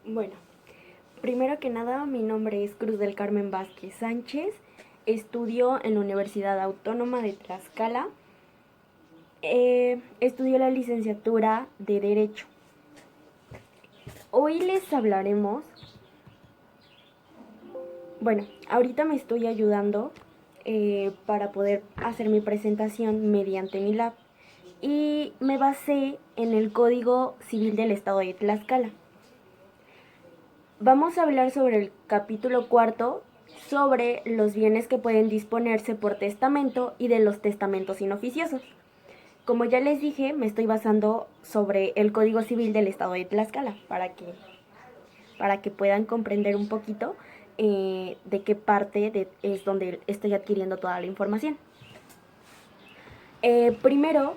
Bueno, primero que nada, mi nombre es Cruz del Carmen Vázquez Sánchez. Estudio en la Universidad Autónoma de Tlaxcala. Estudio la licenciatura de Derecho. Hoy les hablaremos. Bueno, ahorita me estoy ayudando para poder hacer mi presentación mediante mi lab. Y me basé en el Código Civil del Estado de Tlaxcala. Vamos a hablar sobre el capítulo cuarto, sobre los bienes que pueden disponerse por testamento y de los testamentos inoficiosos. Como ya les dije, me estoy basando sobre el Código Civil del Estado de Tlaxcala para que puedan comprender un poquito de qué parte es donde estoy adquiriendo toda la información. Primero,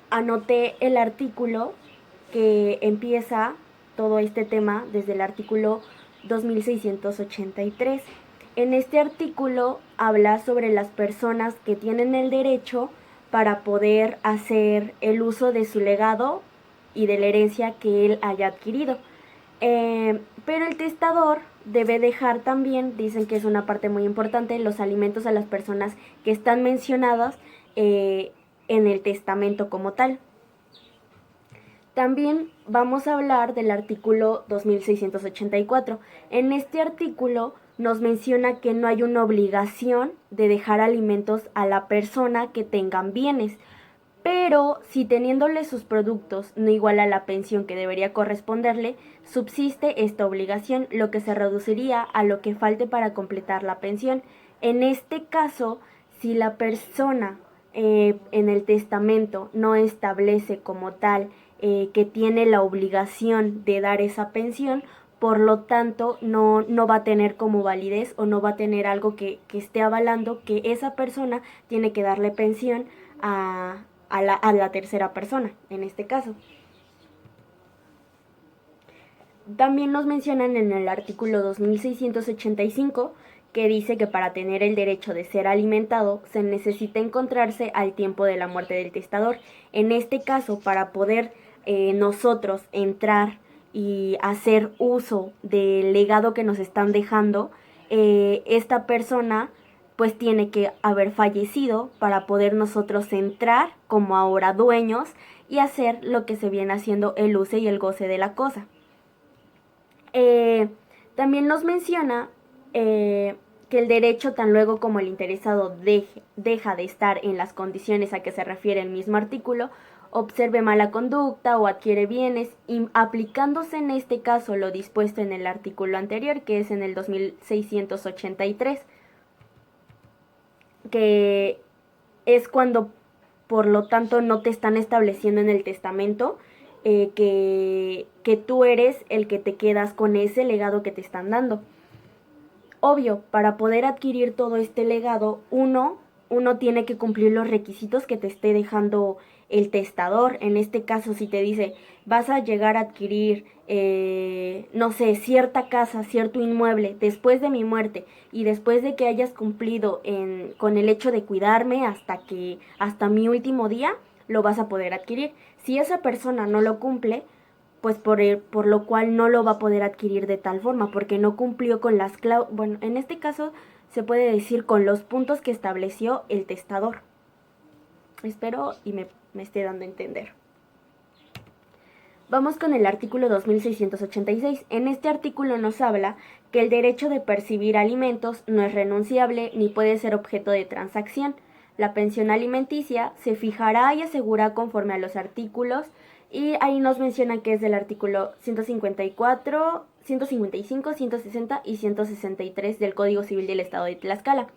anoté el artículo que empieza todo este tema desde el artículo 2683. En este artículo habla sobre las personas que tienen el derecho para poder hacer el uso de su legado y de la herencia que él haya adquirido. Pero el testador debe dejar también, dicen que es una parte muy importante, los alimentos a las personas que están mencionadas en el testamento como tal. También vamos a hablar del artículo 2684. En este artículo nos menciona que no hay una obligación de dejar alimentos a la persona que tengan bienes, pero si teniéndole sus productos no iguala la pensión que debería corresponderle, subsiste esta obligación, lo que se reduciría a lo que falte para completar la pensión. En este caso, si la persona en el testamento no establece como tal que tiene la obligación de dar esa pensión, por lo tanto no va a tener como validez o no va a tener algo que esté avalando que esa persona tiene que darle pensión a la tercera persona, en este caso. También nos mencionan en el artículo 2685 que dice que para tener el derecho de ser alimentado se necesita encontrarse al tiempo de la muerte del testador. En este caso, para poder nosotros entrar y hacer uso del legado que nos están dejando, esta persona pues tiene que haber fallecido para poder nosotros entrar como ahora dueños y hacer lo que se viene haciendo el uso y el goce de la cosa. También nos menciona que el derecho, tan luego como el interesado deja de estar en las condiciones a que se refiere el mismo artículo, observe mala conducta o adquiere bienes, y aplicándose en este caso lo dispuesto en el artículo anterior, que es en el 2683, que es cuando por lo tanto no te están estableciendo en el testamento que tú eres el que te quedas con ese legado que te están dando. Obvio, para poder adquirir todo este legado, uno tiene que cumplir los requisitos que te esté dejando el testador. En este caso, si te dice, vas a llegar a adquirir, no sé, cierta casa, cierto inmueble después de mi muerte y después de que hayas cumplido con el hecho de cuidarme hasta mi último día, lo vas a poder adquirir. Si esa persona no lo cumple, pues por lo cual no lo va a poder adquirir de tal forma, porque no cumplió con las cláusulas, bueno, en este caso se puede decir con los puntos que estableció el testador. Espero y me esté dando a entender. Vamos con el artículo 2686. En este artículo nos habla que el derecho de percibir alimentos no es renunciable ni puede ser objeto de transacción. La pensión alimenticia se fijará y asegura conforme a los artículos, y ahí nos menciona que es del artículo 154, 155, 160 y 163 del Código Civil del Estado de Tlaxcala.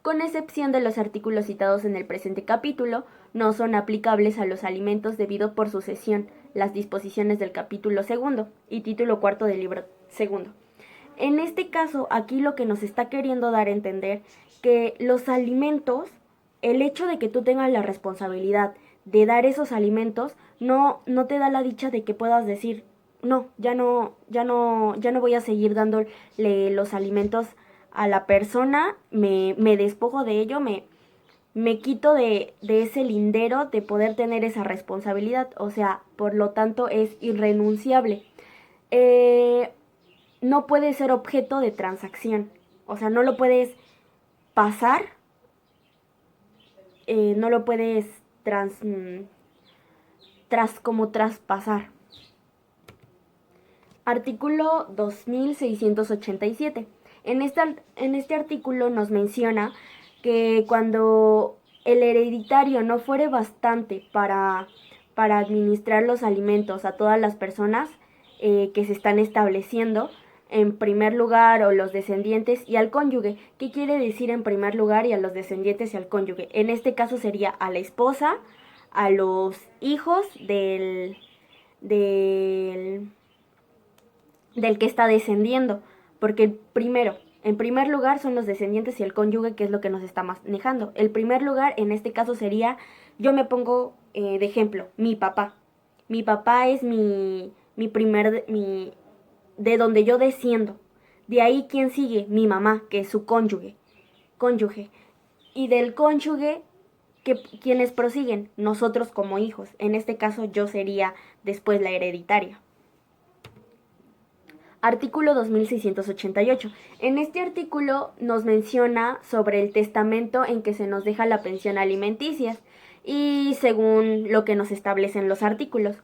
Con excepción de los artículos citados en el presente capítulo, no son aplicables a los alimentos debido por sucesión las disposiciones del capítulo segundo y título cuarto del libro segundo. En este caso, aquí lo que nos está queriendo dar a entender que los alimentos, el hecho de que tú tengas la responsabilidad de dar esos alimentos, no te da la dicha de que puedas decir, no, ya no voy a seguir dándole los alimentos a la persona, me despojo de ello, me quito de ese lindero de poder tener esa responsabilidad, o sea, por lo tanto es irrenunciable. no puede ser objeto de transacción. O sea, no lo puedes pasar, no lo puedes como traspasar. Artículo 2687. En este artículo nos menciona que cuando el hereditario no fuere bastante para administrar los alimentos a todas las personas que se están estableciendo, en primer lugar, o los descendientes y al cónyuge. ¿Qué quiere decir en primer lugar y a los descendientes y al cónyuge? En este caso sería a la esposa, a los hijos del que está descendiendo, porque en primer lugar son los descendientes y el cónyuge, que es lo que nos está manejando. El primer lugar en este caso sería, yo me pongo de ejemplo, mi papá. Mi papá es de donde yo desciendo. De ahí, ¿quién sigue? Mi mamá, que es su cónyuge. Y del cónyuge, ¿quiénes prosiguen? Nosotros como hijos. En este caso yo sería después la hereditaria. Artículo 2688. En este artículo nos menciona sobre el testamento en que se nos deja la pensión alimenticia y según lo que nos establecen los artículos.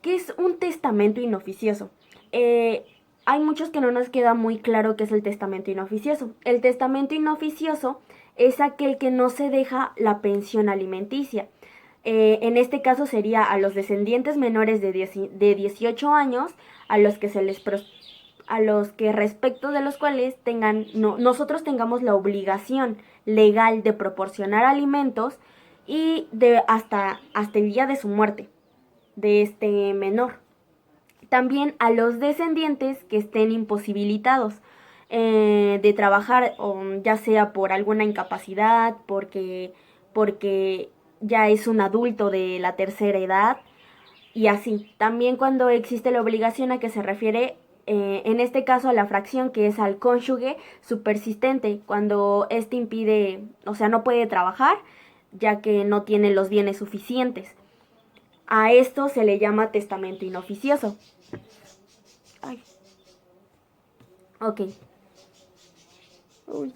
¿Qué es un testamento inoficioso? Hay muchos que no nos queda muy claro qué es el testamento inoficioso. El testamento inoficioso es aquel que no se deja la pensión alimenticia. En este caso sería a los descendientes menores de 18 años, a los que respecto de los cuales nosotros tengamos la obligación legal de proporcionar alimentos y hasta el día de su muerte de este menor. También a los descendientes que estén imposibilitados de trabajar, ya sea por alguna incapacidad, porque ya es un adulto de la tercera edad, y así. También cuando existe la obligación, a que se refiere en este caso a la fracción, que es al cónyuge subpersistente, cuando éste impide, o sea, no puede trabajar ya que no tiene los bienes suficientes. A esto se le llama testamento inoficioso. Ay. Ok. Uy,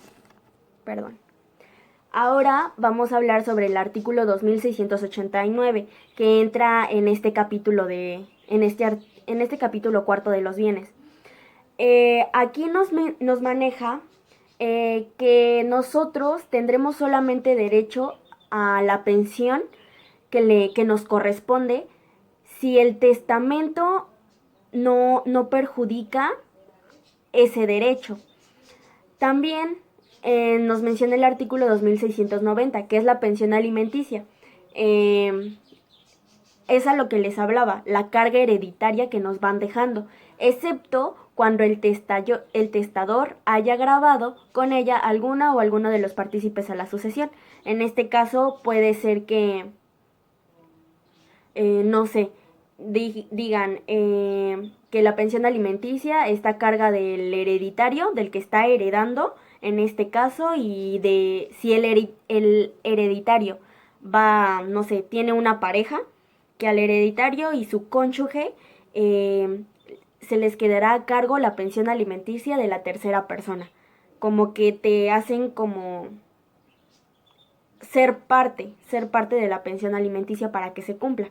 perdón. Ahora vamos a hablar sobre el artículo 2689, que entra en este capítulo en este capítulo cuarto de los bienes. Aquí nos maneja que nosotros tendremos solamente derecho a la pensión que nos corresponde si el testamento no perjudica ese derecho. También nos menciona el artículo 2690, que es la pensión alimenticia. Es a lo que les hablaba, la carga hereditaria que nos van dejando, excepto cuando el testador haya grabado con ella alguna o alguno de los partícipes a la sucesión. En este caso puede ser que, no sé, digan que la pensión alimenticia está a carga del hereditario, del que está heredando, en este caso, y de si el hereditario va, no sé, tiene una pareja, que al hereditario y su cónyuge se les quedará a cargo la pensión alimenticia de la tercera persona. Como que te hacen como ser parte de la pensión alimenticia para que se cumpla.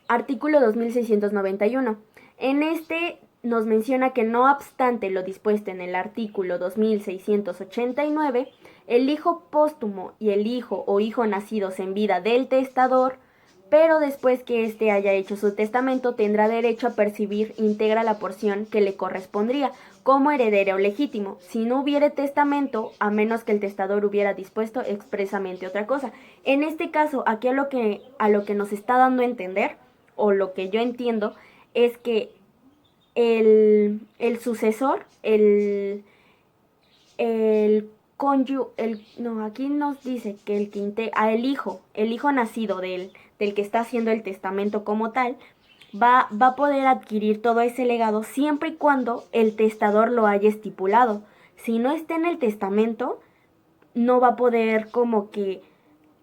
Artículo 2691. En este nos menciona que no obstante lo dispuesto en el artículo 2689, el hijo póstumo y el hijo o hijo nacidos en vida del testador, pero después que éste haya hecho su testamento, tendrá derecho a percibir íntegra la porción que le correspondría como heredero legítimo, si no hubiere testamento, a menos que el testador hubiera dispuesto expresamente otra cosa. En este caso, aquí a lo que nos está dando a entender, o lo que yo entiendo, es que el sucesor, aquí nos dice que el hijo nacido del que está haciendo el testamento como tal, va a poder adquirir todo ese legado siempre y cuando el testador lo haya estipulado. Si no está en el testamento, no va a poder como que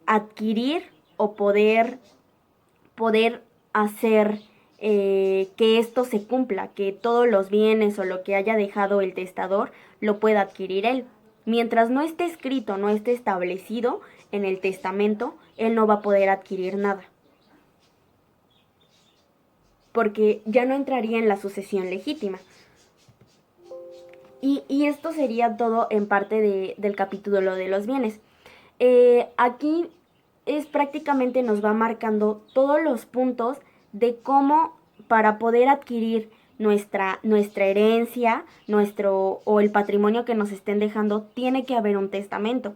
adquirir o poder hacer que esto se cumpla, que todos los bienes o lo que haya dejado el testador lo pueda adquirir él. Mientras no esté escrito, no esté establecido en el testamento, él no va a poder adquirir nada, porque ya no entraría en la sucesión legítima. Y esto sería todo en parte del capítulo de los bienes. Aquí es prácticamente nos va marcando todos los puntos de cómo para poder adquirir nuestra herencia, o el patrimonio que nos estén dejando, tiene que haber un testamento.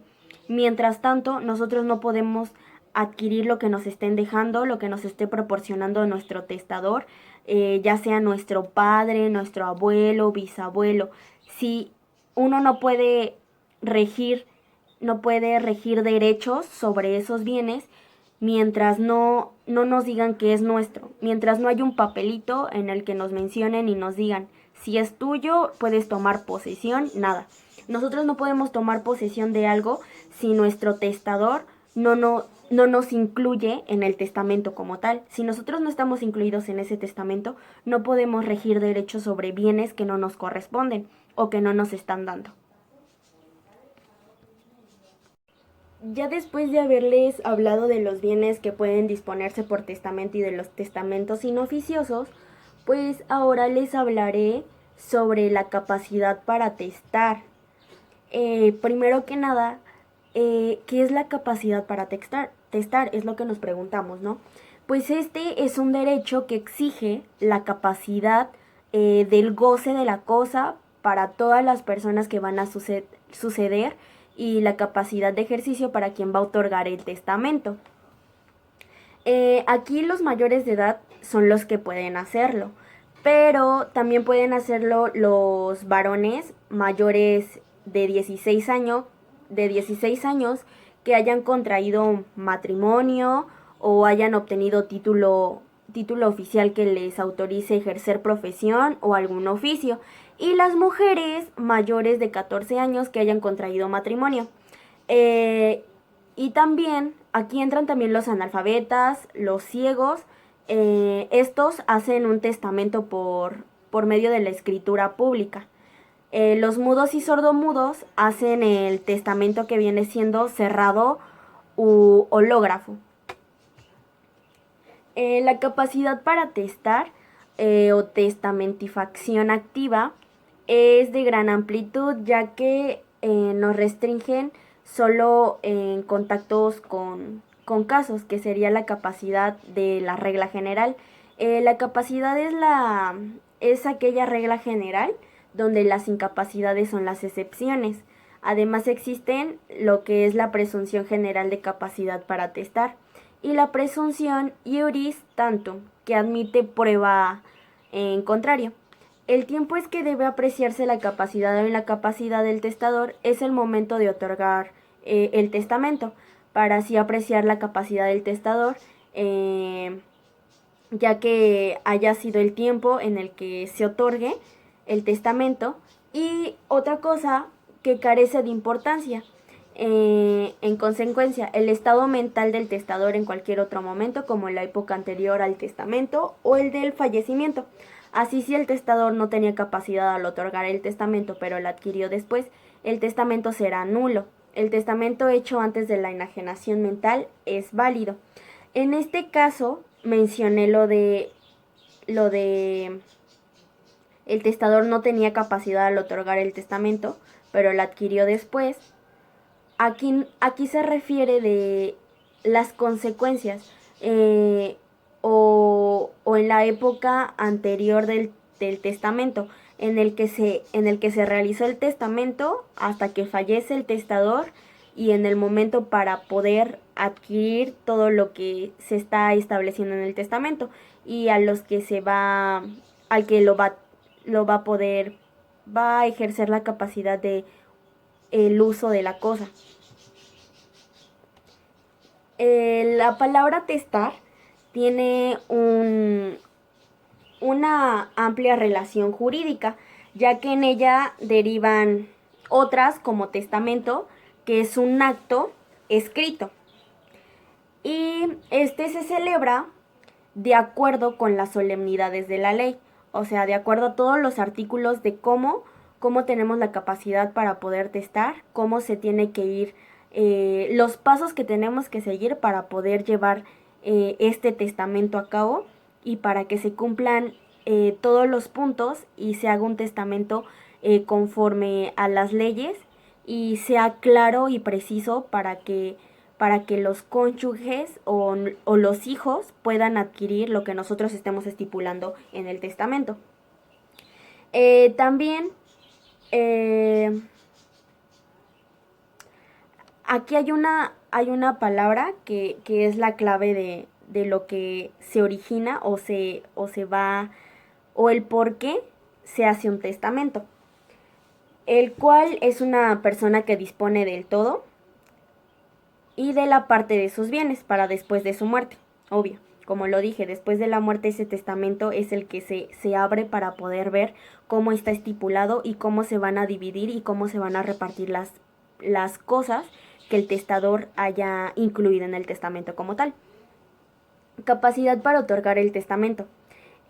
Mientras tanto, nosotros no podemos adquirir lo que nos estén dejando, lo que nos esté proporcionando nuestro testador, ya sea nuestro padre, nuestro abuelo, bisabuelo. Si uno regir, no puede regir derechos sobre esos bienes mientras no nos digan que es nuestro, mientras no hay un papelito en el que nos mencionen y nos digan, si es tuyo, puedes tomar posesión, nada. Nosotros no podemos tomar posesión de algo si nuestro testador no nos incluye en el testamento como tal. Si nosotros no estamos incluidos en ese testamento, no podemos regir derechos sobre bienes que no nos corresponden o que no nos están dando. Ya después de haberles hablado de los bienes que pueden disponerse por testamento y de los testamentos inoficiosos, pues ahora les hablaré sobre la capacidad para testar. Primero que nada, ¿qué es la capacidad para testar? Testar es lo que nos preguntamos, ¿no? Pues este es un derecho que exige la capacidad del goce de la cosa para todas las personas que van a suceder y la capacidad de ejercicio para quien va a otorgar el testamento. Aquí los mayores de edad son los que pueden hacerlo, pero también pueden hacerlo los varones mayores de 16 años que hayan contraído matrimonio o hayan obtenido título oficial que les autorice ejercer profesión o algún oficio, y las mujeres mayores de 14 años que hayan contraído matrimonio. Y también aquí entran también los analfabetas, los ciegos. Estos hacen un testamento por medio de la escritura pública. Los mudos y sordomudos hacen el testamento que viene siendo cerrado u hológrafo. La capacidad para testar o testamentificación activa es de gran amplitud, ya que nos restringen solo en contactos con casos, que sería la capacidad de la regla general. La capacidad es aquella regla general donde las incapacidades son las excepciones. Además existen lo que es la presunción general de capacidad para testar y la presunción iuris tantum, que admite prueba en contrario. El tiempo es que debe apreciarse la capacidad o incapacidad del testador es el momento de otorgar el testamento, para así apreciar la capacidad del testador, ya que haya sido el tiempo en el que se otorgue el testamento. Y otra cosa que carece de importancia, en consecuencia, el estado mental del testador en cualquier otro momento, como en la época anterior al testamento o el del fallecimiento. Así, si el testador no tenía capacidad al otorgar el testamento, pero lo adquirió después, el testamento será nulo. El testamento hecho antes de la enajenación mental es válido. En este caso, mencioné lo de el testador no tenía capacidad al otorgar el testamento, pero lo adquirió después. Aquí se refiere de las consecuencias, o en la época anterior del testamento, en el que se realizó el testamento hasta que fallece el testador, y en el momento para poder adquirir todo lo que se está estableciendo en el testamento, y al que lo va a ejercer la capacidad de el uso de la cosa. La palabra testar tiene una amplia relación jurídica, ya que en ella derivan otras como testamento, que es un acto escrito. Y este se celebra de acuerdo con las solemnidades de la ley, o sea, de acuerdo a todos los artículos de cómo tenemos la capacidad para poder testar, cómo se tiene que ir, los pasos que tenemos que seguir para poder llevar este testamento a cabo y para que se cumplan todos los puntos y se haga un testamento conforme a las leyes y sea claro y preciso para que los cónyuges o los hijos puedan adquirir lo que nosotros estemos estipulando en el testamento. También aquí hay una palabra que es la clave de lo que se origina o se va, o el por qué se hace un testamento, el cual es una persona que dispone del todo y de la parte de sus bienes para después de su muerte. Obvio, como lo dije, después de la muerte ese testamento es el que se abre para poder ver cómo está estipulado y cómo se van a dividir y cómo se van a repartir las cosas que el testador haya incluido en el testamento como tal. Capacidad para otorgar el testamento.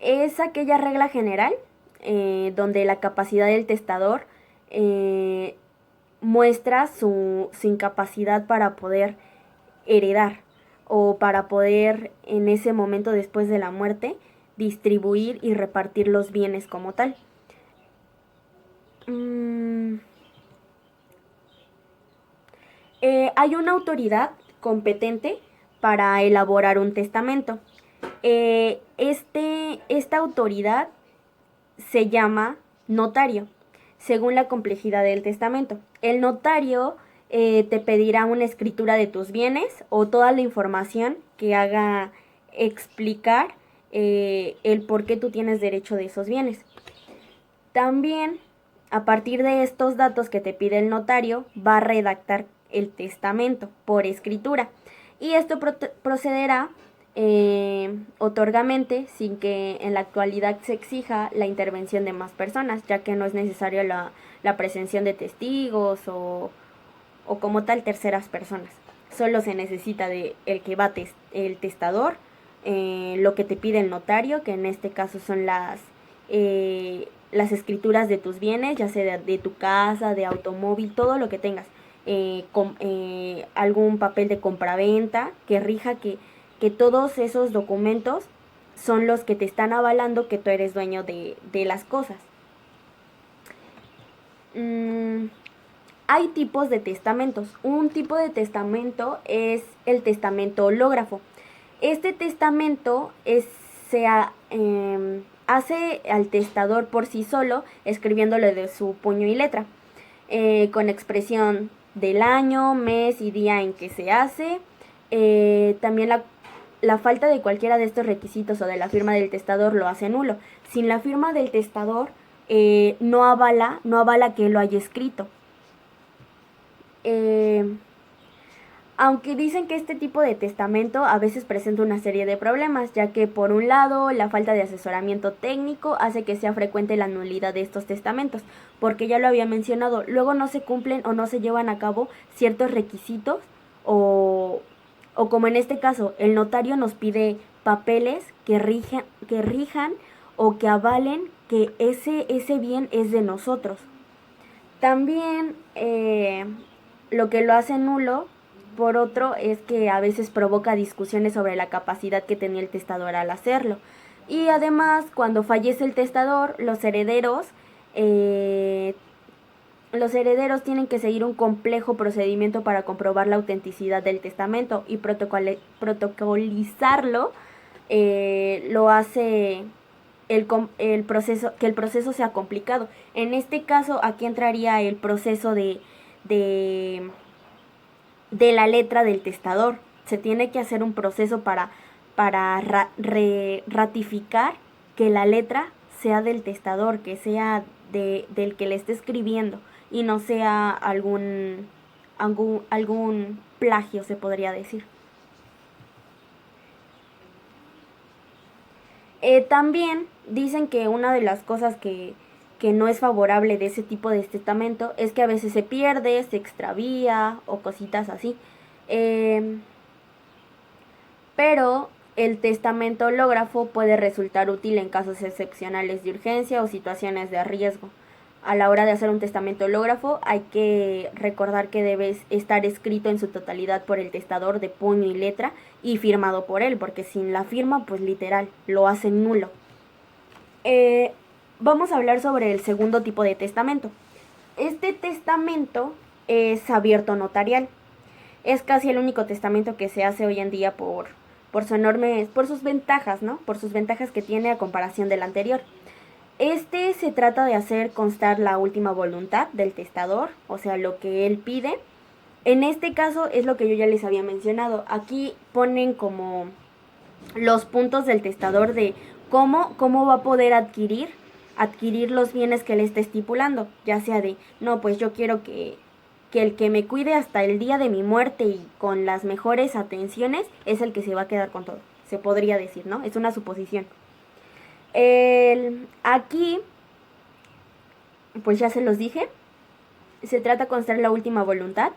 Es aquella regla general donde la capacidad del testador muestra su incapacidad para poder heredar o para poder en ese momento después de la muerte distribuir y repartir los bienes como tal. Hay una autoridad competente para elaborar un testamento. Esta autoridad se llama notario, según la complejidad del testamento. El notario te pedirá una escritura de tus bienes o toda la información que haga explicar el por qué tú tienes derecho de esos bienes. También, a partir de estos datos que te pide el notario, va a redactar el testamento por escritura. Y esto procederá otorgamente sin que en la actualidad se exija la intervención de más personas, ya que no es necesaria la presencia de testigos o como tal terceras personas. Solo se necesita de el que va el testador, lo que te pide el notario, que en este caso son las escrituras de tus bienes, ya sea de tu casa, de automóvil, todo lo que tengas. Algún papel de compraventa que rija que todos esos documentos son los que te están avalando que tú eres dueño de las cosas. Hay tipos de testamentos. Un tipo de testamento es el testamento hológrafo. Este testamento hace al testador por sí solo, escribiéndole de su puño y letra, con expresión del año, mes y día en que se hace. También la falta de cualquiera de estos requisitos o de la firma del testador lo hace nulo. Sin la firma del testador no avala que él lo haya escrito. Aunque dicen que este tipo de testamento a veces presenta una serie de problemas, ya que por un lado la falta de asesoramiento técnico hace que sea frecuente la nulidad de estos testamentos, porque ya lo había mencionado, luego no se cumplen o no se llevan a cabo ciertos requisitos o como en este caso, el notario nos pide papeles que rijan o que avalen que ese bien es de nosotros. También lo que lo hace nulo, por otro, es que a veces provoca discusiones sobre la capacidad que tenía el testador al hacerlo. Y además, cuando fallece el testador, los herederos tienen que seguir un complejo procedimiento para comprobar la autenticidad del testamento y protocolizarlo. Lo hace el proceso sea complicado. En este caso, aquí entraría el proceso de la letra del testador. Se tiene que hacer un proceso para ratificar que la letra sea del testador, que sea del que le esté escribiendo y no sea algún plagio, se podría decir. También dicen que una de las cosas que no es favorable de ese tipo de testamento es que a veces se pierde, se extravía o cositas así. Pero El testamento hológrafo puede resultar útil en casos excepcionales de urgencia o situaciones de riesgo. A la hora de hacer un testamento hológrafo hay que recordar que debe estar escrito en su totalidad por el testador de puño y letra y firmado por él, porque sin la firma, pues literal, lo hacen nulo. Vamos a hablar sobre el segundo tipo de testamento. Este testamento es abierto notarial. Es casi el único testamento que se hace hoy en día por sus ventajas, ¿no? Por sus ventajas que tiene a comparación del anterior. Este se trata de hacer constar la última voluntad del testador, o sea, lo que él pide. En este caso es lo que yo ya les había mencionado. Aquí ponen como los puntos del testador de cómo va a poder adquirir los bienes que él esté estipulando, ya sea de, no, pues yo quiero que el que me cuide hasta el día de mi muerte y con las mejores atenciones es el que se va a quedar con todo, se podría decir, ¿no? Es una suposición. Aquí, pues ya se los dije, se trata de constar la última voluntad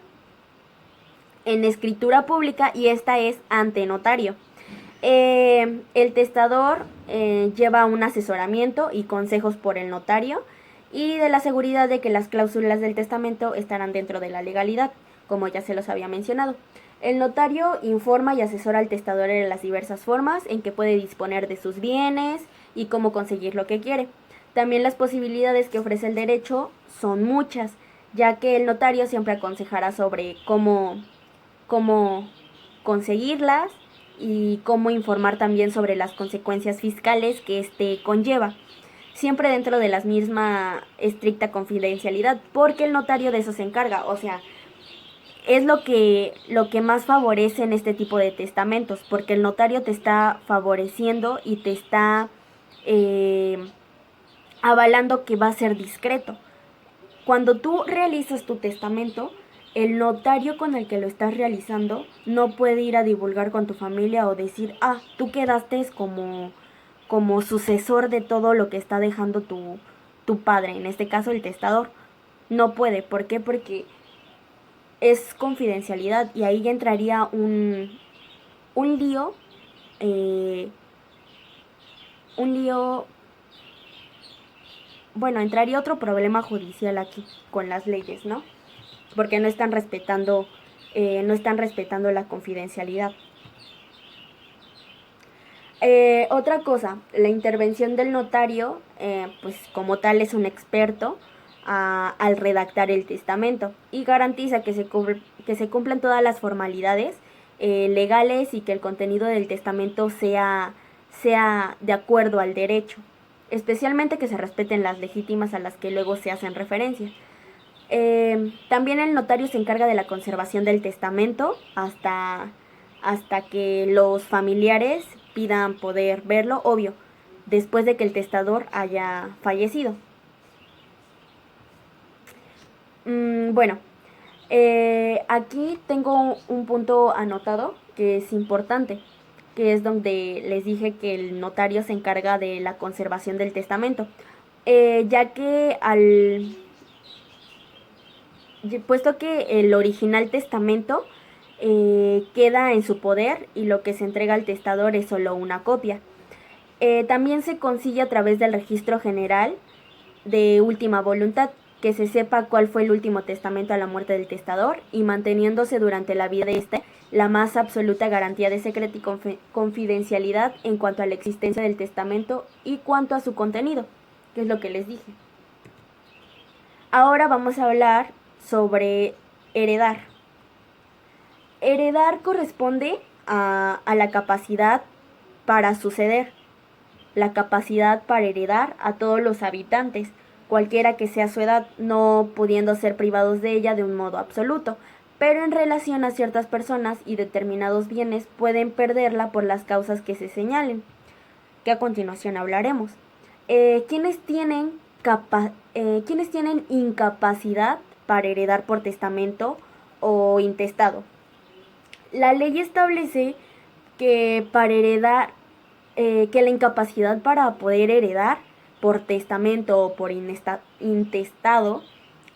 en escritura pública y esta es ante notario. El testador lleva un asesoramiento y consejos por el notario y de la seguridad de que las cláusulas del testamento estarán dentro de la legalidad, como ya se los había mencionado. El notario informa y asesora al testador en las diversas formas en que puede disponer de sus bienes y cómo conseguir lo que quiere. También las posibilidades que ofrece el derecho son muchas, ya que el notario siempre aconsejará sobre cómo conseguirlas y cómo informar también sobre las consecuencias fiscales que este conlleva, siempre dentro de la misma estricta confidencialidad, porque el notario de eso se encarga, o sea, es lo que más favorece en este tipo de testamentos, porque el notario te está favoreciendo y te está avalando que va a ser discreto. Cuando tú realizas tu testamento, el notario con el que lo estás realizando no puede ir a divulgar con tu familia o decir, tú quedaste como sucesor de todo lo que está dejando tu padre, en este caso el testador. No puede, ¿por qué? Porque es confidencialidad y ahí ya entraría un lío, bueno, entraría otro problema judicial aquí con las leyes, ¿no? Porque no están respetando la confidencialidad. Otra cosa, la intervención del notario, pues como tal es un experto al redactar el testamento y garantiza que se cumplan todas las formalidades legales y que el contenido del testamento sea de acuerdo al derecho, especialmente que se respeten las legítimas a las que luego se hacen referencia. También el notario se encarga de la conservación del testamento hasta que los familiares pidan poder verlo, obvio, después de que el testador haya fallecido. Bueno, aquí tengo un punto anotado que es importante, que es donde les dije que el notario se encarga de la conservación del testamento, ya que puesto que el original testamento queda en su poder y lo que se entrega al testador es solo una copia. También se consigue a través del registro general de última voluntad, que se sepa cuál fue el último testamento a la muerte del testador y manteniéndose durante la vida de este la más absoluta garantía de secreto y confidencialidad en cuanto a la existencia del testamento y cuanto a su contenido, que es lo que les dije. Ahora vamos a hablar sobre heredar. Heredar corresponde a la capacidad para suceder, la capacidad para heredar a todos los habitantes, cualquiera que sea su edad, no pudiendo ser privados de ella de un modo absoluto, pero en relación a ciertas personas y determinados bienes pueden perderla por las causas que se señalen, que a continuación hablaremos. ¿Quiénes tienen incapacidad para heredar por testamento o intestado? La ley establece que para heredar, que la incapacidad para poder heredar por testamento o por intestado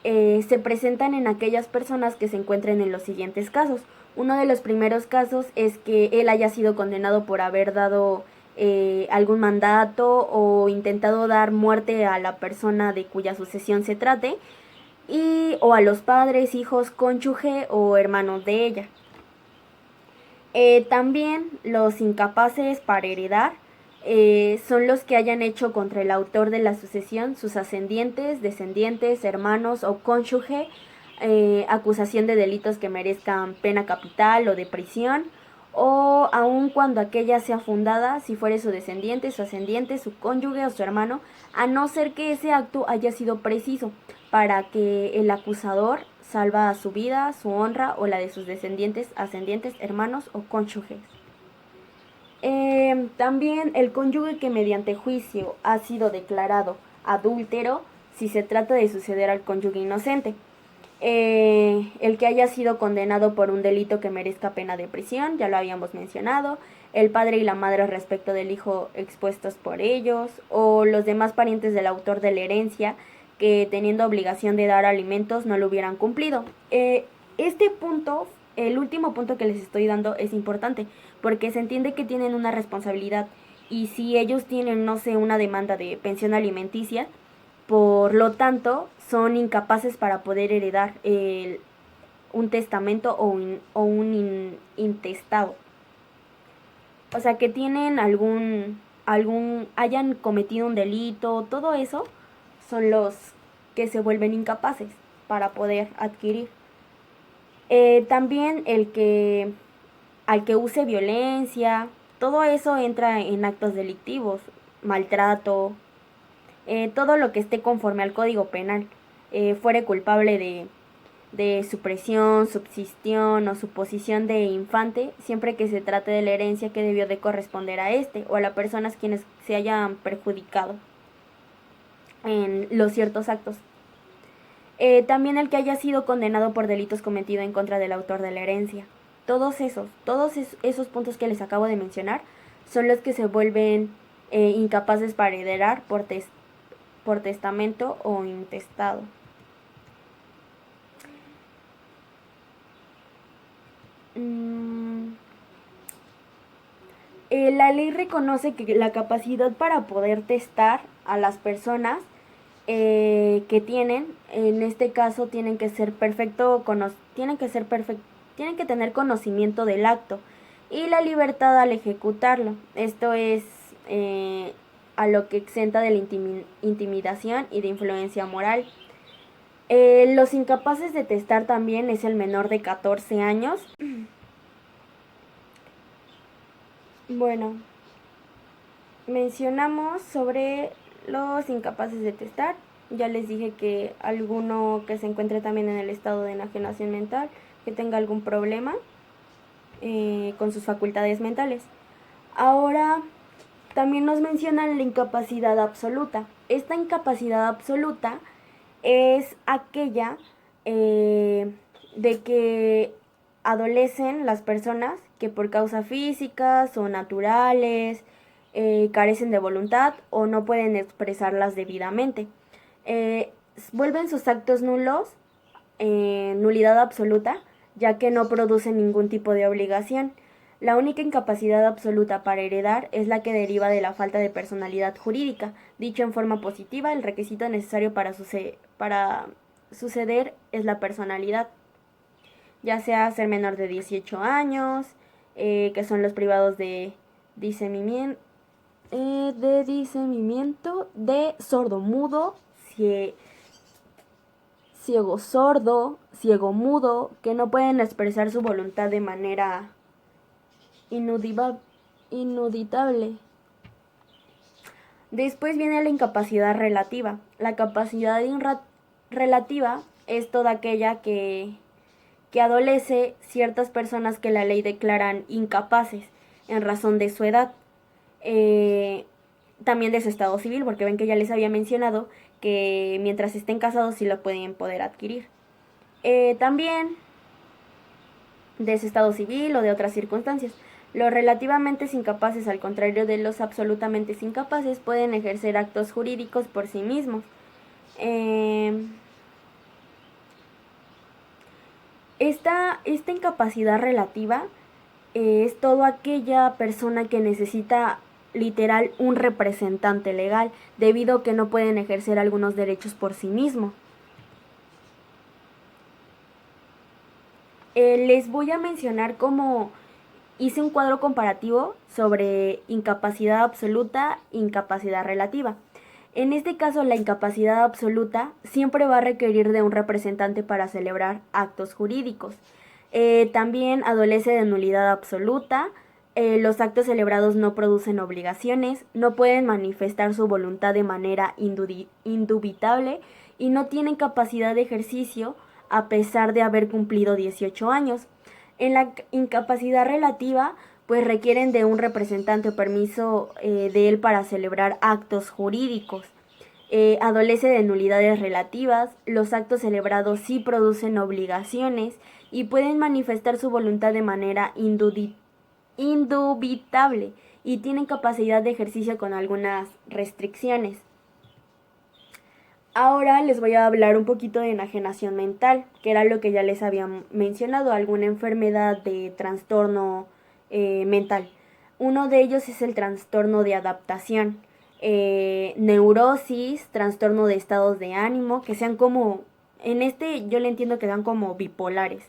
se presentan en aquellas personas que se encuentren en los siguientes casos. Uno de los primeros casos es que él haya sido condenado por haber dado algún mandato o intentado dar muerte a la persona de cuya sucesión se trate, o a los padres, hijos, cónyuge o hermanos de ella. También los incapaces para heredar son los que hayan hecho contra el autor de la sucesión, sus ascendientes, descendientes, hermanos o cónyuge, acusación de delitos que merezcan pena capital o de prisión, o aun cuando aquella sea fundada, si fuere su descendiente, su ascendiente, su cónyuge o su hermano, a no ser que ese acto haya sido preciso para que el acusador salva su vida, su honra o la de sus descendientes, ascendientes, hermanos o cónyuges. También el cónyuge que mediante juicio ha sido declarado adúltero si se trata de suceder al cónyuge inocente. El que haya sido condenado por un delito que merezca pena de prisión, ya lo habíamos mencionado, el padre y la madre respecto del hijo expuestos por ellos, o los demás parientes del autor de la herencia que teniendo obligación de dar alimentos no lo hubieran cumplido. Este punto, el último punto que les estoy dando, es importante porque se entiende que tienen una responsabilidad y si ellos tienen, no sé, una demanda de pensión alimenticia, por lo tanto son incapaces para poder heredar un testamento o un intestado. O sea, que tienen hayan cometido un delito, todo eso son los que se vuelven incapaces para poder adquirir. También al que use violencia, todo eso entra en actos delictivos, maltrato, todo lo que esté conforme al Código Penal, fuere culpable de supresión, subsistión o suposición de infante, siempre que se trate de la herencia que debió de corresponder a este o a las personas quienes se hayan perjudicado en los ciertos actos. También el que haya sido condenado por delitos cometidos en contra del autor de la herencia. Todos esos puntos que les acabo de mencionar son los que se vuelven incapaces para heredar por testamento o intestado. La ley reconoce que la capacidad para poder testar a las personas que tienen, en este caso tienen que tener conocimiento del acto y la libertad al ejecutarlo. Esto es a lo que exenta de la intimidación y de influencia moral. Los incapaces de testar también es el menor de 14 años. Bueno, mencionamos sobre los incapaces de testar. Ya les dije que alguno que se encuentre también en el estado de enajenación mental, que tenga algún problema con sus facultades mentales. Ahora también nos mencionan la incapacidad absoluta. Esta incapacidad absoluta es aquella de que adolecen las personas que por causas físicas o naturales carecen de voluntad o no pueden expresarlas debidamente. Vuelven sus actos nulos, nulidad absoluta, ya que no producen ningún tipo de obligación. La única incapacidad absoluta para heredar es la que deriva de la falta de personalidad jurídica. Dicho en forma positiva, el requisito necesario para suceder es la personalidad, ya sea ser menor de 18 años, que son los privados de discernimiento, de sordo-mudo, ciego-sordo, ciego-mudo, que no pueden expresar su voluntad de manera inuditable. Después viene la incapacidad relativa. La capacidad relativa es toda aquella que adolece ciertas personas que la ley declaran incapaces en razón de su edad, también de su estado civil, porque ven que ya les había mencionado que mientras estén casados sí lo pueden poder adquirir. También de su estado civil o de otras circunstancias. Los relativamente incapaces, al contrario de los absolutamente incapaces, pueden ejercer actos jurídicos por sí mismos. Esta incapacidad relativa es toda aquella persona que necesita literal un representante legal debido a que no pueden ejercer algunos derechos por sí mismos. Les voy a mencionar cómo hice un cuadro comparativo sobre incapacidad absoluta e incapacidad relativa. En este caso, la incapacidad absoluta siempre va a requerir de un representante para celebrar actos jurídicos. También adolece de nulidad absoluta. Los actos celebrados no producen obligaciones, no pueden manifestar su voluntad de manera indubitable y no tienen capacidad de ejercicio a pesar de haber cumplido 18 años. En la incapacidad relativa, pues requieren de un representante o permiso de él para celebrar actos jurídicos. Adolece de nulidades relativas, los actos celebrados sí producen obligaciones y pueden manifestar su voluntad de manera indubitable y tienen capacidad de ejercicio con algunas restricciones. Ahora les voy a hablar un poquito de enajenación mental, que era lo que ya les había mencionado, alguna enfermedad de trastorno mental. Uno de ellos es el trastorno de adaptación, neurosis, trastorno de estados de ánimo, que sean como, en este yo le entiendo que sean como bipolares,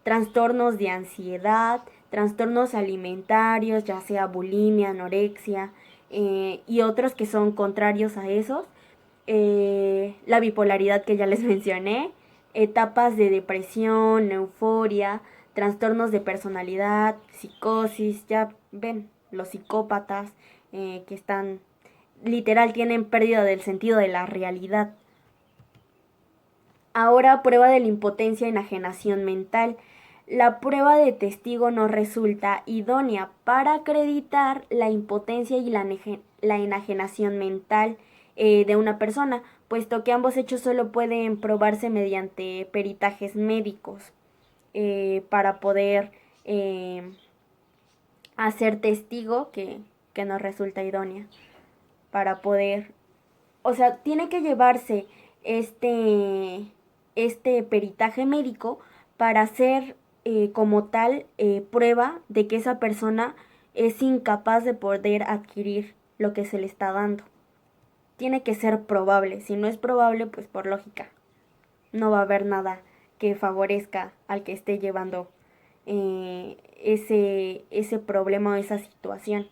trastornos de ansiedad, trastornos alimentarios, ya sea bulimia, anorexia, y otros que son contrarios a esos, la bipolaridad que ya les mencioné, etapas de depresión, euforia, trastornos de personalidad, psicosis, ya ven, los psicópatas que están, literal, tienen pérdida del sentido de la realidad. Ahora, prueba de la impotencia e enajenación mental. La prueba de testigo no resulta idónea para acreditar la impotencia y la enajenación mental de una persona, puesto que ambos hechos solo pueden probarse mediante peritajes médicos para poder hacer testigo que no resulta idónea, para poder, o sea, tiene que llevarse este peritaje médico para hacer como tal prueba de que esa persona es incapaz de poder adquirir lo que se le está dando. Tiene que ser probable. Si no es probable, pues por lógica, no va a haber nada que favorezca al que esté llevando ese problema o esa situación.